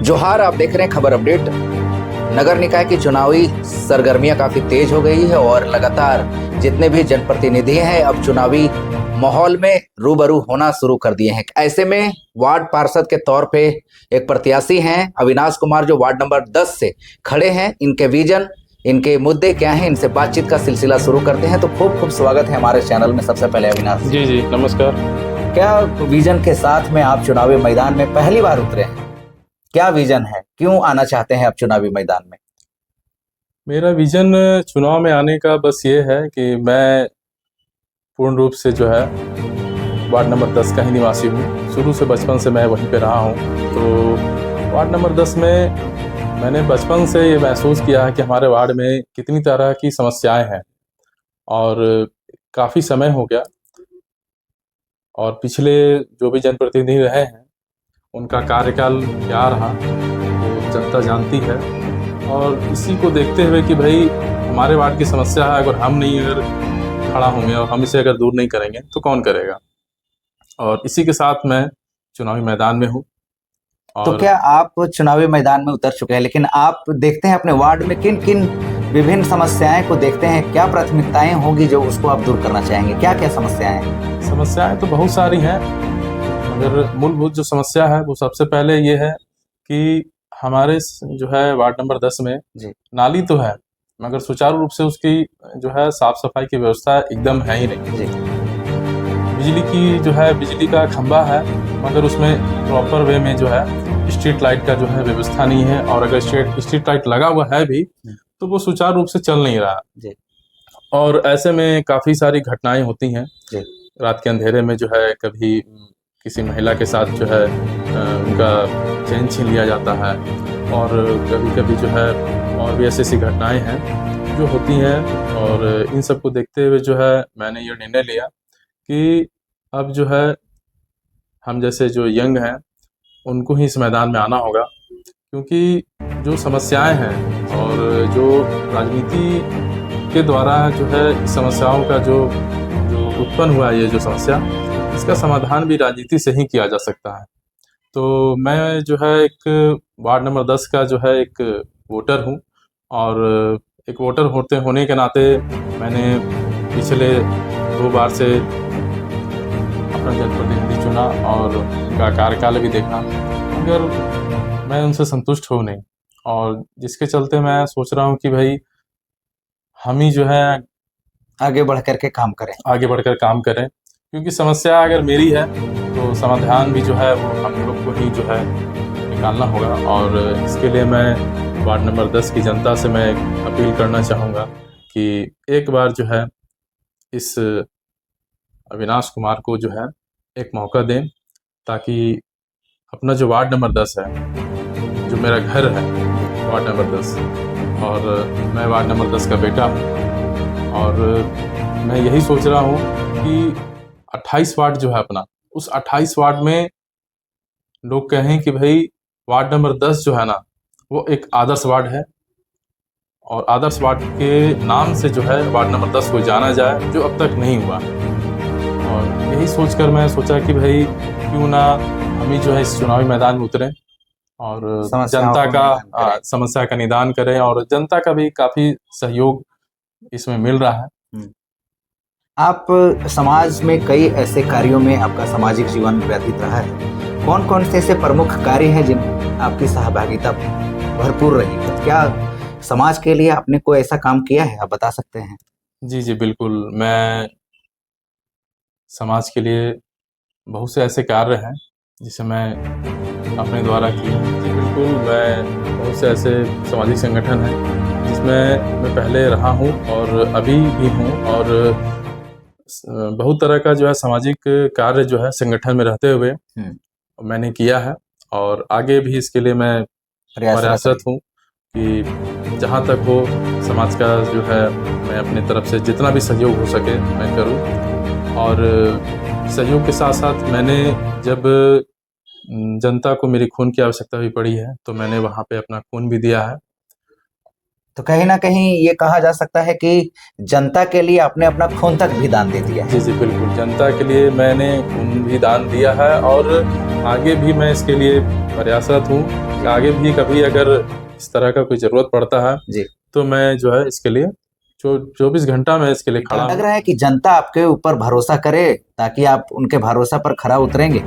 जोहार, आप देख रहे हैं खबर अपडेट। नगर निकाय की चुनावी सरगर्मियां काफी तेज हो गई है और लगातार जितने भी जनप्रतिनिधि हैं अब चुनावी माहौल में रूबरू होना शुरू कर दिए हैं। ऐसे में वार्ड पार्षद के तौर पे एक प्रत्याशी हैं अविनाश कुमार, जो वार्ड नंबर 10 से खड़े हैं। इनके विजन, इनके मुद्दे क्या हैं, इनसे बातचीत का सिलसिला शुरू करते हैं। तो खूब खूब स्वागत है हमारे चैनल में। सबसे पहले अविनाश जी नमस्कार। क्या विजन के साथ में आप चुनावी मैदान में पहली बार उतरे हैं? क्या विजन है, क्यों आना चाहते हैं आप चुनावी मैदान में? मेरा विजन चुनाव में आने का बस ये है कि मैं पूर्ण रूप से जो है वार्ड नंबर 10 का ही निवासी हूँ। शुरू से बचपन से मैं वहीं पे रहा हूँ। तो वार्ड नंबर 10 में मैंने बचपन से ये महसूस किया है कि हमारे वार्ड में कितनी तरह की समस्याएं हैं और काफ़ी समय हो गया। और पिछले जो भी जनप्रतिनिधि रहे हैं उनका कार्यकाल क्या रहा वो जनता जानती है। और इसी को देखते हुए कि भाई हमारे वार्ड की समस्या है, अगर हम नहीं अगर खड़ा होंगे और हम इसे अगर दूर नहीं करेंगे तो कौन करेगा। और इसी के साथ मैं चुनावी मैदान में हूँ। तो क्या आप चुनावी मैदान में उतर चुके हैं, लेकिन आप देखते हैं अपने वार्ड में किन किन विभिन्न समस्याएं को देखते हैं? क्या प्राथमिकताएं होंगी जो उसको आप दूर करना चाहेंगे? क्या क्या समस्याएं हैं? समस्याएं तो बहुत सारी हैं, मगर मूलभूत जो समस्या है वो सबसे पहले ये है कि हमारे जो है वार्ड नंबर 10 में जी। नाली तो है, मगर सुचारू रूप से उसकी जो है साफ सफाई की व्यवस्था एकदम है ही नहीं। जी। बिजली की जो है बिजली का खंभा है, मगर उसमें प्रॉपर वे में जो है स्ट्रीट लाइट का जो है व्यवस्था नहीं है। और अगर स्ट्रीट लाइट लगा हुआ है भी तो वो सुचारू रूप से चल नहीं रहा। जी। और ऐसे में काफ़ी सारी घटनाएं होती हैं। जी। रात के अंधेरे में जो है कभी किसी महिला के साथ जो है उनका चैन छीन लिया जाता है, और कभी कभी जो है और भी ऐसी ऐसी घटनाएं हैं जो होती हैं। और इन सब को देखते हुए जो है मैंने ये निर्णय लिया कि अब जो है हम जैसे जो यंग हैं उनको ही इस मैदान में आना होगा, क्योंकि जो समस्याएं हैं और जो राजनीति के द्वारा जो है इस समस्याओं का जो उत्पन्न हुआ है, ये जो समस्या, इसका समाधान भी राजनीति से ही किया जा सकता है। तो मैं जो है एक वार्ड नंबर 10 का जो है एक वोटर हूँ, और एक वोटर होने के नाते मैंने पिछले 2 बार से अपना जनप्रतिनिधि चुना और उनका कार्यकाल भी देखा, मगर मैं उनसे संतुष्ट हूँ नहीं। और जिसके चलते मैं सोच रहा हूँ कि भाई हम ही जो है आगे बढ़ करके काम करें, क्योंकि समस्या अगर मेरी है तो समाधान भी जो है वो हम लोग को ही जो है निकालना होगा। और इसके लिए मैं वार्ड नंबर 10 की जनता से मैं अपील करना चाहूँगा कि एक बार जो है इस अविनाश कुमार को जो है एक मौका दें, ताकि अपना जो वार्ड नंबर 10 है, जो मेरा घर है वार्ड नंबर 10, और मैं वार्ड नंबर 10 का बेटा हूँ। और मैं यही सोच रहा हूँ कि 28 वार्ड जो है अपना, उस 28 वार्ड में लोग कहें कि भाई वार्ड नंबर 10 जो है ना वो एक आदर्श वार्ड है, और आदर्श वार्ड के नाम से जो है वार्ड नंबर 10 को जाना जाए, जो अब तक नहीं हुआ। और यही सोचकर मैं सोचा कि भाई क्यों ना हम ही जो है इस चुनावी मैदान में उतरें और जनता का समस्या का निदान करें। और जनता का भी काफ़ी सहयोग इसमें मिल रहा है। आप समाज में कई ऐसे कार्यों में आपका सामाजिक जीवन व्यतीत रहा है। कौन कौन से ऐसे प्रमुख कार्य हैं जिन आपकी सहभागिता भरपूर रही है? क्या समाज के लिए आपने कोई ऐसा काम किया है, आप बता सकते हैं? जी बिल्कुल, मैं समाज के लिए बहुत से ऐसे कार्य हैं जिसे मैं अपने द्वारा किए। जी बिल्कुल, मैं बहुत से ऐसे सामाजिक संगठन हैं जिसमें मैं पहले रहा हूँ और अभी भी हूँ, और बहुत तरह का जो है सामाजिक कार्य जो है संगठन में रहते हुए मैंने किया है। और आगे भी इसके लिए मैं प्रयासरत हूँ कि जहाँ तक हो समाज का जो है मैं अपने तरफ से जितना भी सहयोग हो सके मैं करूँ। और सहयोग के साथ साथ मैंने जब जनता को मेरे खून की आवश्यकता भी पड़ी है तो मैंने वहाँ पे अपना खून भी दिया है। तो कहीं ना कहीं ये कहा जा सकता है कि जनता के लिए आपने अपना खून तक भी दान दे दिया है। जी जी बिल्कुल, जनता के लिए मैंने खून भी दान दिया है और आगे भी मैं इसके लिए प्रयासरत हूँ कि आगे भी कभी अगर इस तरह का कोई ज़रूरत पड़ता है जी, तो मैं जो है इसके लिए 24 घंटा मैं इसके लिए क्या खड़ा लग हूँ। रहा है कि जनता आपके ऊपर भरोसा करे ताकि आप उनके भरोसा पर खरा उतरेंगे?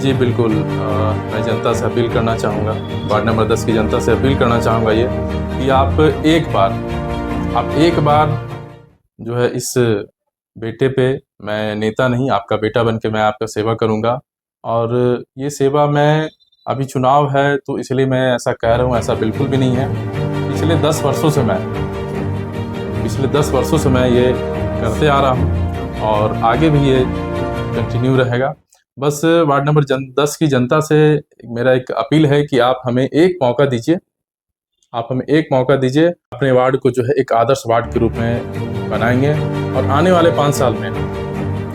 जी बिल्कुल, मैं जनता से अपील करना चाहूँगा, वार्ड नंबर 10 की जनता से अपील करना चाहूँगा ये कि आप एक बार जो है इस बेटे पे, मैं नेता नहीं आपका बेटा बन के मैं आपका सेवा करूँगा और ये सेवा मैं अभी चुनाव है तो इसलिए मैं ऐसा कह रहा हूँ, ऐसा बिल्कुल भी नहीं है। पिछले 10 वर्षों से मैं ये करते आ रहा हूँ और आगे भी ये कंटिन्यू रहेगा। बस वार्ड नंबर 10 की जनता से मेरा एक अपील है कि आप हमें एक मौका दीजिए, अपने वार्ड को जो है एक आदर्श वार्ड के रूप में बनाएंगे और आने वाले 5 साल में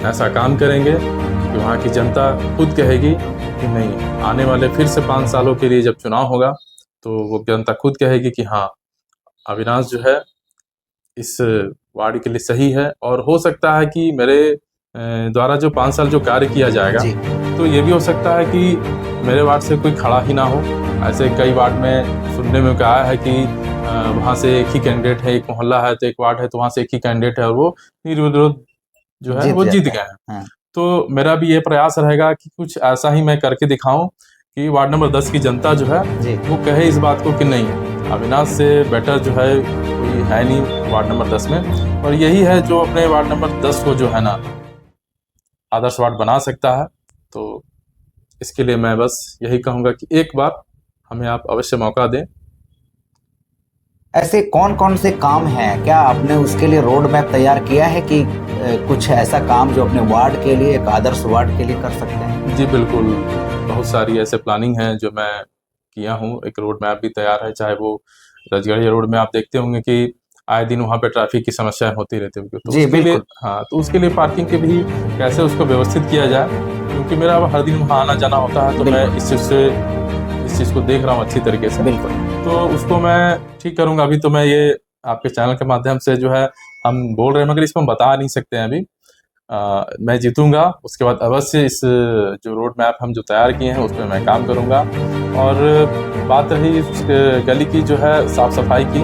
ऐसा काम करेंगे कि वहाँ की जनता खुद कहेगी कि नहीं, आने वाले फिर से 5 सालों के लिए जब चुनाव होगा तो वो जनता खुद कहेगी कि हाँ, अविनाश जो है इस वार्ड के लिए सही है। और हो सकता है कि मेरे द्वारा जो 5 साल जो कार्य किया जाएगा जी, तो ये भी हो सकता है कि मेरे वार्ड से कोई खड़ा ही ना हो। ऐसे कई वार्ड में सुनने में आया है कि वहाँ से एक ही कैंडिडेट है, एक मोहल्ला है तो एक वार्ड है तो वहाँ से एक ही कैंडिडेट है और वो निर्विरोध जो है वो जीत जाते गए हैं। हैं। हाँ, तो मेरा भी ये प्रयास रहेगा कि कुछ ऐसा ही मैं करके दिखाऊं कि वार्ड नंबर 10 की जनता जो है जी, वो कहे इस बात को कि नहीं, अविनाश से बेटर जो है कोई है नहीं वार्ड नंबर 10 में, और यही है जो अपने वार्ड नंबर 10 को जो है ना आदर्श वार्ड बना सकता है। तो इसके लिए मैं बस यही कहूँगा कि एक बार हमें आप अवश्य मौका दें। ऐसे कौन-कौन से काम हैं? क्या आपने उसके लिए रोड मैप तैयार किया है कि कुछ ऐसा काम जो अपने वार्ड के लिए, एक आदर्श वार्ड के लिए कर सकते हैं? जी बिल्कुल, बहुत सारी ऐसे प्लानिंग हैं जो मैं किया हूँ, एक रोड मैप भी तैयार है, चाहे वो रजगढ़िया रोड में आप देखते होंगे कि आए दिन वहाँ पे ट्रैफिक की समस्याएं होती रहती होंगी, तो जी, उसके लिए बिल्कुल। हाँ, तो उसके लिए पार्किंग के भी कैसे उसको व्यवस्थित किया जाए, क्योंकि मेरा अब हर दिन वहाँ आना जाना होता है तो मैं इस चीज़ को देख रहा हूँ अच्छी तरीके से। बिल्कुल, तो उसको मैं ठीक करूँगा। अभी तो मैं ये आपके चैनल के माध्यम से जो है हम बोल रहे हैं मगर इसको हम बता नहीं सकते हैं अभी। मैं जीतूँगा उसके बाद अवश्य इस जो रोड मैप हम जो तैयार किए हैं उस पे मैं काम करूँगा। और बात रही उस गली की जो है साफ-सफाई की,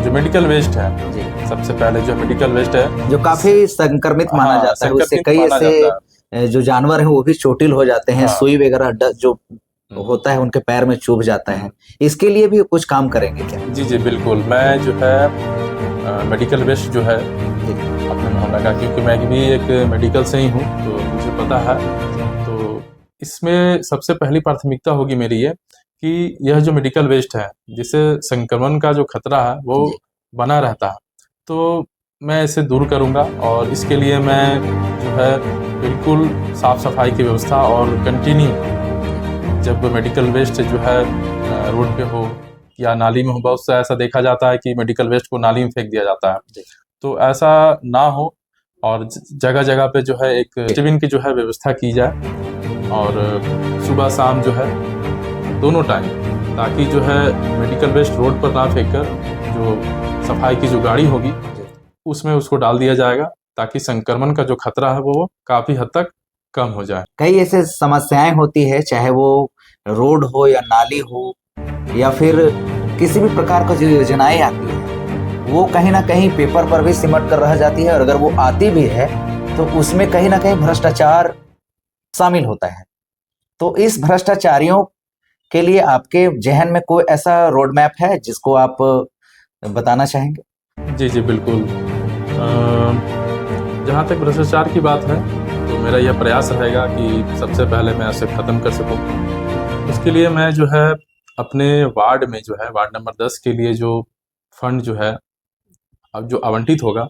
जो मेडिकल वेस्ट है, जी। सबसे पहले जो मेडिकल वेस्ट है जो काफ़ी संक्रमित माना हाँ, जाता है, उससे संक्रमित कई माना ऐसे जाता है। जो जानवर हैं वो भी चोटिल हो जाते हैं, हाँ। सुई वगैरह जो हुँ। होता है उनके पैर में चुभ जाता है। इसके लिए भी कुछ काम करेंगे क्या? जी, जी, बिल्कुल। मैं जो है मेडिकल वेस्ट जो है जी, अपने मोहल्ला का, क्योंकि मैं भी एक मेडिकल से ही हूँ तो मुझे पता है। तो इसमें सबसे पहली प्राथमिकता होगी मेरी ये कि यह जो मेडिकल वेस्ट है जिससे संक्रमण का जो खतरा है वो जी, बना रहता है, तो मैं इसे दूर करूँगा और इसके लिए मैं जो है बिल्कुल साफ सफाई की व्यवस्था और कंटिन्यू जब मेडिकल वेस्ट जो है रोड पे हो या नाली में हो, बहुत सा ऐसा देखा जाता है कि मेडिकल वेस्ट को नाली में फेंक दिया जाता है, जी, तो ऐसा ना हो और जगह जगह पे जो है एक डस्टबिन की जो है व्यवस्था की जाए और सुबह शाम जो है दोनों टाइम, ताकि जो है मेडिकल वेस्ट रोड पर ना फेंक कर जो सफाई की जो गाड़ी होगी उसमें उसको डाल दिया जाएगा, ताकि संक्रमण का जो खतरा है वो काफ़ी हद तक कम हो जाए। कई ऐसे समस्याएं होती है, चाहे वो रोड हो या नाली हो या फिर किसी भी प्रकार की जो योजनाएं आती है, वो कहीं ना कहीं पेपर पर भी सिमट कर रह जाती है और अगर वो आती भी है तो उसमें कहीं ना कहीं भ्रष्टाचार शामिल होता है। तो इस भ्रष्टाचारियों के लिए आपके ज़हन में कोई ऐसा रोड मैप है जिसको आप बताना चाहेंगे? जी, जी, बिल्कुल। जहाँ तक भ्रष्टाचार की बात है तो मेरा यह प्रयास रहेगा कि सबसे पहले मैं उसे ख़त्म कर सकूँ। उसके लिए मैं जो है अपने वार्ड में जो है वार्ड नंबर 10 के लिए जो फंड जो है अब जो आवंटित होगा,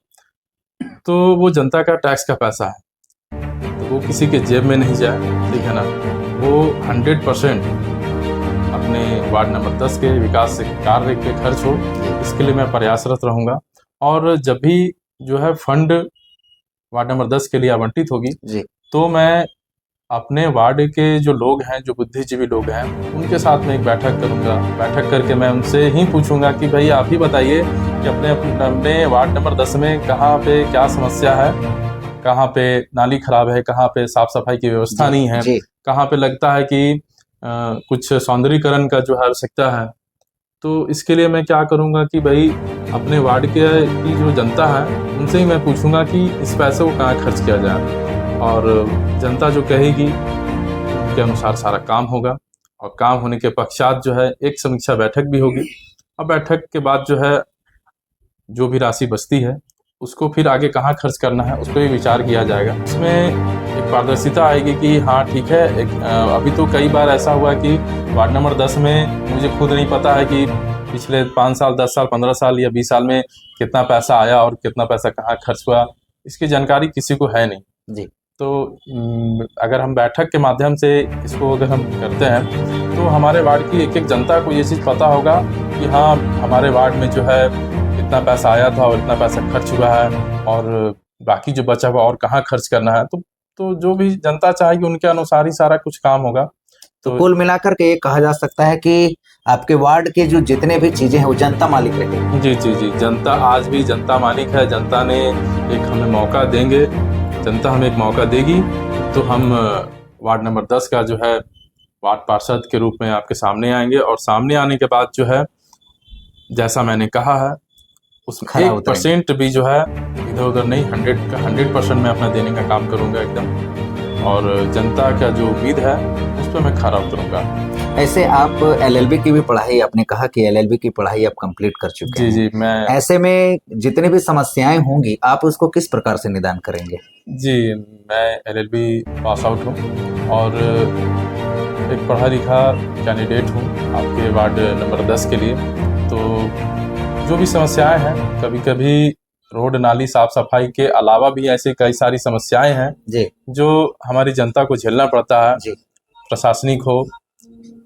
तो वो जनता का टैक्स का पैसा है, तो वो किसी के जेब में नहीं जाए, ठीक है ना? वो 100% अपने वार्ड नंबर 10 के विकास से कार्य पे खर्च हो, इसके लिए मैं प्रयासरत रहूँगा। और जब भी जो है फंड वार्ड नंबर 10 के लिए आवंटित होगी जी, तो मैं अपने वार्ड के जो लोग हैं, जो बुद्धिजीवी लोग हैं, उनके साथ में एक बैठक करूंगा। बैठक करके मैं उनसे ही पूछूंगा कि भाई आप ही बताइए कि अपने वार्ड नंबर 10 में कहाँ पे क्या समस्या है, कहाँ पे नाली खराब है, कहाँ पे साफ सफाई की व्यवस्था नहीं है, कहाँ पे लगता है कि कुछ सौंदर्यीकरण का जो है आवश्यकता है। तो इसके लिए मैं क्या करूंगा कि भाई अपने वार्ड के की जो जनता है उनसे ही मैं पूछूंगा कि इस पैसे को कहाँ खर्च किया जाए, और जनता जो कहेगी उनके अनुसार सारा काम होगा। और काम होने के पश्चात जो है एक समीक्षा बैठक भी होगी, और बैठक के बाद जो है जो भी राशि बचती है उसको फिर आगे कहाँ खर्च करना है उस पर भी विचार किया जाएगा। इसमें एक पारदर्शिता आएगी कि हाँ ठीक है। अभी तो कई बार ऐसा हुआ कि वार्ड नंबर 10 में मुझे खुद नहीं पता है कि पिछले 5 साल, 10 साल, 15 साल या 20 साल में कितना पैसा आया और कितना पैसा कहाँ खर्च हुआ, इसकी जानकारी किसी को है नहीं जी। तो अगर हम बैठक के माध्यम से इसको अगर हम करते हैं तो हमारे वार्ड की एक एक जनता को ये चीज़ पता होगा कि हाँ हमारे वार्ड में जो है इतना पैसा आया था और इतना पैसा खर्च हुआ है, और बाकी जो बचा हुआ और कहाँ खर्च करना है। तो जो भी जनता चाहेगी उनके अनुसार ही सारा कुछ काम होगा। तो कुल मिलाकर के ये कहा जा सकता है कि आपके वार्ड के जो जितने भी चीजें हैं वो जनता मालिक रहे। जी जी जी, जनता आज भी जनता मालिक है। जनता ने एक हमें मौका देंगे, जनता हमें एक मौका देगी तो हम वार्ड नंबर 10 का जो है वार्ड पार्षद के रूप में आपके सामने आएंगे, और सामने आने के बाद जो है जैसा मैंने कहा है उसमें 1% भी जो है इधर उधर नहीं, 100% मैं अपना देने का काम करूंगा एकदम, और जनता का जो उम्मीद है उस पर मैं खरा उतरूंगा। ऐसे आप LLB की भी पढ़ाई, आपने कहा कि LLB की पढ़ाई आप कंप्लीट कर चुके हैं। जी जी, मैं ऐसे में जितनी भी समस्याएं होंगी आप उसको किस प्रकार से निदान करेंगे? जी, मैं LLB पास आउट हूँ और एक पढ़ा लिखा कैंडिडेट हूँ आपके वार्ड नंबर 10 के लिए। तो जो भी समस्याएं हैं, कभी कभी रोड नाली साफ सफाई के अलावा भी ऐसे कई सारी समस्याएं हैं जी जो हमारी जनता को झेलना पड़ता है जी। प्रशासनिक हो।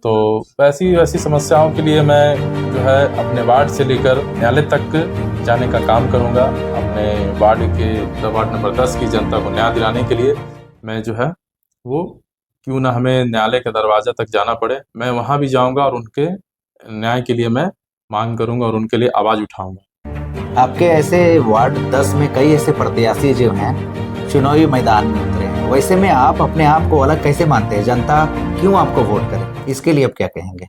तो वैसी समस्याओं के लिए मैं जो है अपने वार्ड से लेकर न्यायालय तक जाने का काम करूंगा। अपने वार्ड नंबर 10 की जनता को न्याय दिलाने के लिए मैं जो है वो क्यों ना हमें न्यायालय के दरवाजा तक जाना पड़े, मैं वहां भी जाऊंगा और उनके न्याय के लिए मैं मांग करूंगा और उनके लिए आवाज उठाऊंगा। आपके ऐसे वार्ड 10 में कई ऐसे प्रत्याशी जो हैं चुनावी मैदान में उतरे हैं, वैसे में आप अपने आप को अलग कैसे मानते हैं? जनता क्यों आपको वोट करे, इसके लिए आप क्या कहेंगे?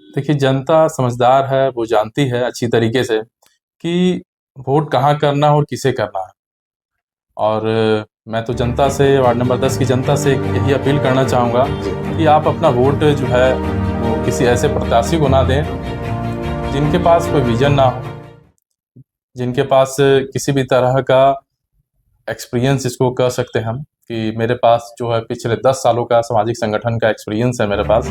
देखिए, जनता समझदार है, वो जानती है अच्छी तरीके से कि वोट कहाँ करना और किसे करना है। और मैं तो जनता से, वार्ड नंबर 10 की जनता से यही अपील करना चाहूँगा कि आप अपना वोट जो है वो किसी ऐसे प्रत्याशी को ना दें जिनके पास कोई विजन ना हो, जिनके पास किसी भी तरह का एक्सपीरियंस, इसको कह सकते हैं हम कि मेरे पास जो है पिछले 10 सालों का सामाजिक संगठन का एक्सपीरियंस है मेरे पास,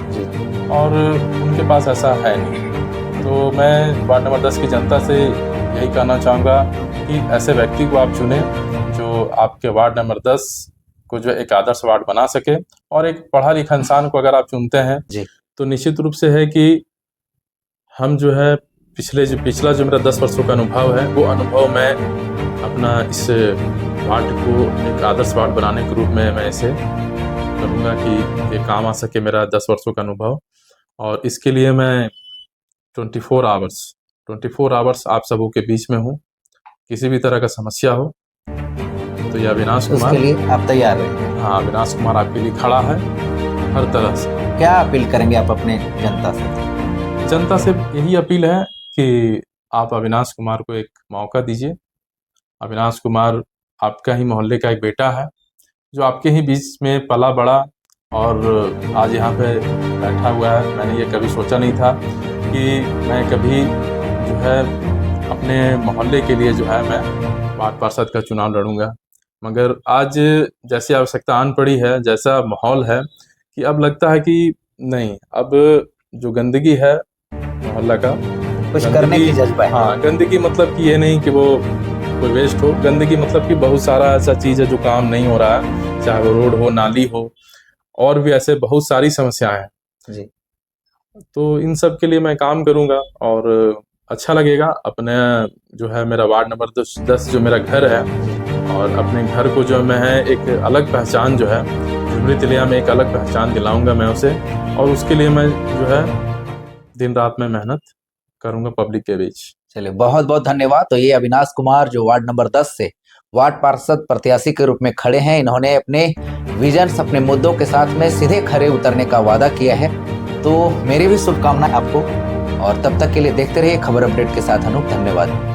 और उनके पास ऐसा है नहीं। तो मैं वार्ड नंबर 10 की जनता से यही कहना चाहूँगा कि ऐसे व्यक्ति को आप चुनें जो आपके वार्ड नंबर 10 को जो एक आदर्श वार्ड बना सके। और एक पढ़ा लिखा इंसान को अगर आप चुनते हैं तो निश्चित रूप से है कि हम जो है पिछला जो मेरा 10 वर्षों का अनुभव है, वो अनुभव मैं अपना इस वार्ड को एक आदर्श वार्ड बनाने के रूप में मैं इसे करूँगा कि ये काम आ सके, मेरा 10 वर्षों का अनुभव। और इसके लिए मैं 24 आवर्स आप सबों के बीच में हूँ। किसी भी तरह का समस्या हो तो ये अविनाश कुमार, उसके लिए आप तैयार हैं? हाँ, अविनाश कुमार आपके लिए खड़ा है हर तरह से। क्या अपील करेंगे आप अपने जनता से? जनता से यही अपील है कि आप अविनाश कुमार को एक मौका दीजिए। अविनाश कुमार आपका ही मोहल्ले का एक बेटा है जो आपके ही बीच में पला बड़ा और आज यहाँ पे बैठा हुआ है। मैंने ये कभी सोचा नहीं था कि मैं कभी जो है अपने मोहल्ले के लिए जो है मैं वार्ड पार्षद का चुनाव लड़ूंगा, मगर आज जैसी आवश्यकता आन पड़ी है, जैसा माहौल है कि अब लगता है कि नहीं, अब जो गंदगी है मोहल्ला का, कुछ करने की जज्बा है। हाँ, गंदगी मतलब कि ये नहीं कि वो कोई वेस्ट हो, गंदगी मतलब कि बहुत सारा ऐसा चीज़ है जो काम नहीं हो रहा है, चाहे वो रोड हो, नाली हो, और भी ऐसे बहुत सारी समस्याएं हैं जी। तो इन सब के लिए मैं काम करूंगा और अच्छा लगेगा। अपने जो है मेरा वार्ड नंबर 10 जो मेरा घर है, और अपने घर को जो मैं है एक अलग पहचान जो है जो डुमरी तिलिया में एक अलग पहचान दिलाऊंगा मैं उसे, और उसके लिए मैं जो है दिन रात में मेहनत करूंगा पब्लिक के बीच। चलिए, बहुत बहुत धन्यवाद। तो ये अविनाश कुमार जो वार्ड नंबर 10 से वार्ड पार्षद प्रत्याशी के रूप में खड़े हैं, इन्होंने अपने विजन, अपने मुद्दों के साथ में सीधे खरे उतरने का वादा किया है। तो मेरी भी शुभकामनाएं आपको, और तब तक के लिए देखते रहिए खबर अपडेट के साथ। अनूप, धन्यवाद।